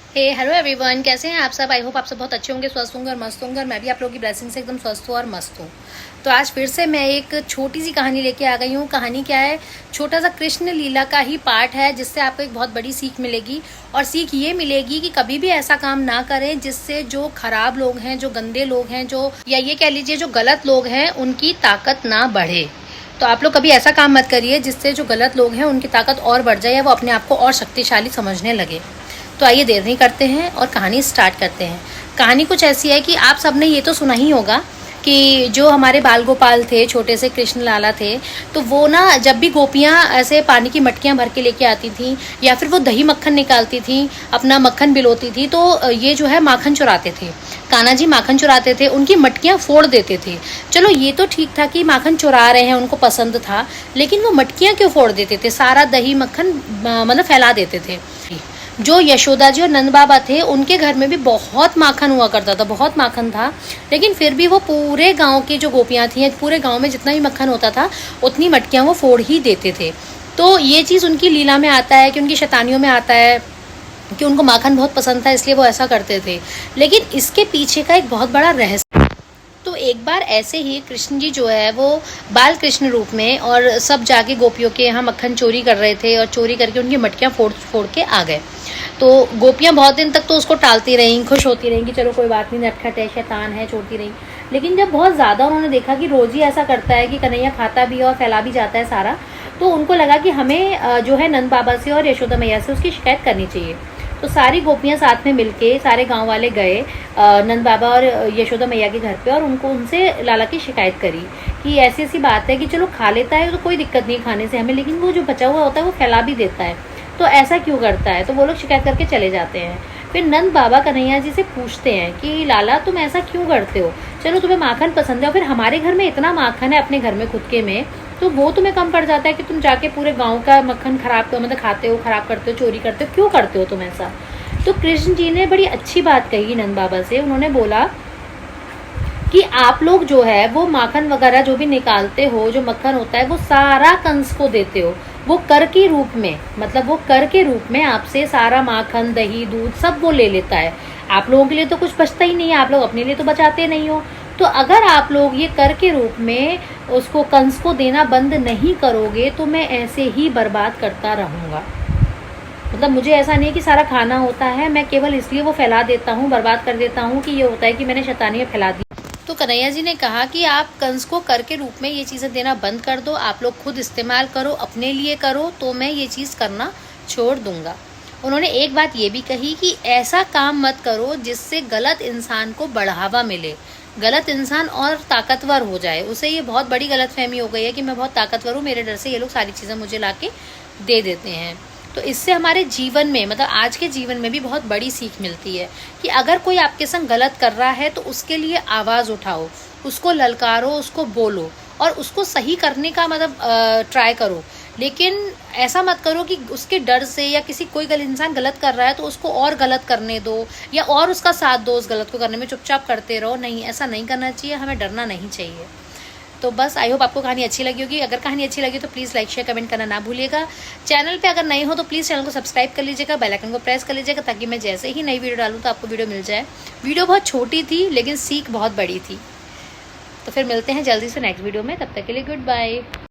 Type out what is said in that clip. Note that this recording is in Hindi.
हेलो एवरीवन, कैसे हैं आप सब। आई होप आप सब बहुत अच्छे होंगे, स्वस्थ होंगे और मस्त होंगे। और मैं भी आप लोगों की ब्लेसिंग से एकदम स्वस्थ हूँ और मस्त हूँ। तो आज फिर से मैं एक छोटी सी कहानी लेके आ गई हूँ। कहानी क्या है, छोटा सा कृष्ण लीला का ही पार्ट है, जिससे आपको एक बहुत बड़ी सीख मिलेगी। और सीख ये मिलेगी कि कभी भी ऐसा काम ना करें जिससे जो खराब लोग हैं, जो गंदे लोग हैं, जो या ये कह लीजिए जो गलत लोग हैं, उनकी ताकत ना बढ़े। तो आप लोग कभी ऐसा काम मत करिए जिससे जो गलत लोग हैं उनकी ताकत और बढ़ जाए या वो अपने आप को और शक्तिशाली समझने लगे। तो आइए देर नहीं करते हैं और कहानी स्टार्ट करते हैं। कहानी कुछ ऐसी है कि आप सबने ये तो सुना ही होगा कि जो हमारे बाल गोपाल थे, छोटे से कृष्ण लाला थे, तो वो ना जब भी गोपियाँ ऐसे पानी की मटकियाँ भर के लेके आती थी या फिर वो दही मक्खन निकालती थी, अपना मक्खन बिलोती थी, तो ये जो है माखन चुराते थे। कान्हा जी माखन चुराते थे, उनकी मटकियाँ फोड़ देते थे। चलो ये तो ठीक था कि माखन चुरा रहे हैं, उनको पसंद था, लेकिन वो मटकियाँ क्यों फोड़ देते थे, सारा दही मक्खन मतलब फैला देते थे। जो यशोदा जी और नंद बाबा थे, उनके घर में भी बहुत माखन हुआ करता था, बहुत माखन था, लेकिन फिर भी वो पूरे गांव की जो गोपियां थी, पूरे गांव में जितना भी मक्खन होता था उतनी मटकियां वो फोड़ ही देते थे। तो ये चीज़ उनकी लीला में आता है, कि उनकी शैतानियों में आता है कि उनको माखन बहुत पसंद था, इसलिए वो ऐसा करते थे। लेकिन इसके पीछे का एक बहुत बड़ा रहस्य। तो एक बार ऐसे ही कृष्ण जी जो है वो बाल कृष्ण रूप में और सब जाके गोपियों के यहाँ मक्खन चोरी कर रहे थे, और चोरी करके उनकी मटकियाँ फोड़ फोड़ के आ गए। तो गोपियाँ बहुत दिन तक तो उसको टालती रहीं, खुश होती रहीं कि चलो कोई बात नहीं, नटखट है, शैतान है, छोड़ती रहीं। लेकिन जब बहुत ज़्यादा उन्होंने देखा कि रोज ही ऐसा करता है, कि कन्हैया खाता भी है और फैला भी जाता है सारा, तो उनको लगा कि हमें जो है नंद बाबा से और यशोदा मैया से उसकी शिकायत करनी चाहिए। तो सारी गोपियाँ साथ में मिलके सारे गांव वाले गए नंद बाबा और यशोदा मैया के घर पे, और उनसे लाला की शिकायत करी कि ऐसी ऐसी बात है कि चलो खा लेता है तो कोई दिक्कत नहीं खाने से हमें, लेकिन वो जो बचा हुआ होता है वो फैला भी देता है, तो ऐसा क्यों करता है। तो वो लोग शिकायत करके चले जाते हैं। फिर नंद बाबा कन्हैया जी से पूछते हैं कि लाला तुम ऐसा क्यों करते हो, चलो तुम्हें माखन पसंद है और फिर हमारे घर में इतना माखन है अपने घर में खुद के में, तो वो तुम्हें कम पड़ जाता है कि तुम जाके पूरे गांव का मक्खन खराब मतलब खाते हो, खराब करते हो, चोरी करते हो, क्यों करते हो तुम ऐसा। तो कृष्ण जी ने बड़ी अच्छी बात कही नंद बाबा से। उन्होंने बोला कि आप लोग जो है वो माखन वगैरह जो भी निकालते हो, जो मक्खन होता है वो सारा कंस को देते हो, वो कर के रूप में, मतलब वो कर के रूप में आपसे सारा माखन, दही, दूध सब वो ले लेता है। आप लोगों के लिए तो कुछ बचता ही नहीं है, आप लोग अपने लिए तो बचाते नहीं हो। तो अगर आप लोग ये कर के रूप में उसको कंस को देना बंद नहीं करोगे तो मैं ऐसे ही बर्बाद करता रहूँगा। मतलब मुझे ऐसा नहीं कि सारा खाना होता है, मैं केवल इसलिए वो फैला देता हूँ, बर्बाद कर देता हूँ कि ये होता है कि मैंने शैतानियाँ फैला दी। तो कन्हैया जी ने कहा कि आप कंस को कर के रूप में ये चीज़ें देना बंद कर दो, आप लोग खुद इस्तेमाल करो, अपने लिए करो, तो मैं ये चीज़ करना छोड़ दूंगा। उन्होंने एक बात ये भी कही कि ऐसा काम मत करो जिससे गलत इंसान को बढ़ावा मिले, गलत इंसान और ताकतवर हो जाए, उसे ये बहुत बड़ी गलतफहमी हो गई है कि मैं बहुत ताकतवर हूँ, मेरे डर से ये लोग सारी चीज़ें मुझे ला के दे देते हैं। तो इससे हमारे जीवन में, मतलब आज के जीवन में भी बहुत बड़ी सीख मिलती है कि अगर कोई आपके संग गलत कर रहा है तो उसके लिए आवाज़ उठाओ, उसको ललकारो, उसको बोलो और उसको सही करने का मतलब ट्राई करो। लेकिन ऐसा मत करो कि उसके डर से या किसी कोई गलत इंसान गलत कर रहा है तो उसको और गलत करने दो या और उसका साथ दो उस गलत को करने में, चुपचाप करते रहो। नहीं, ऐसा नहीं करना चाहिए, हमें डरना नहीं चाहिए। तो बस आई होप आपको कहानी अच्छी लगी होगी। अगर कहानी अच्छी लगी तो प्लीज़ लाइक शेयर कमेंट करना ना भूलिएगा। चैनल पे अगर नए हो तो प्लीज़ चैनल को सब्सक्राइब कर लीजिएगा, बेल आइकन को प्रेस कर लीजिएगा, ताकि मैं जैसे ही नई वीडियो डालूँ तो आपको वीडियो मिल जाए। वीडियो बहुत छोटी थी लेकिन सीख बहुत बड़ी थी। तो फिर मिलते हैं जल्दी से नेक्स्ट वीडियो में, तब तक के लिए गुड बाय।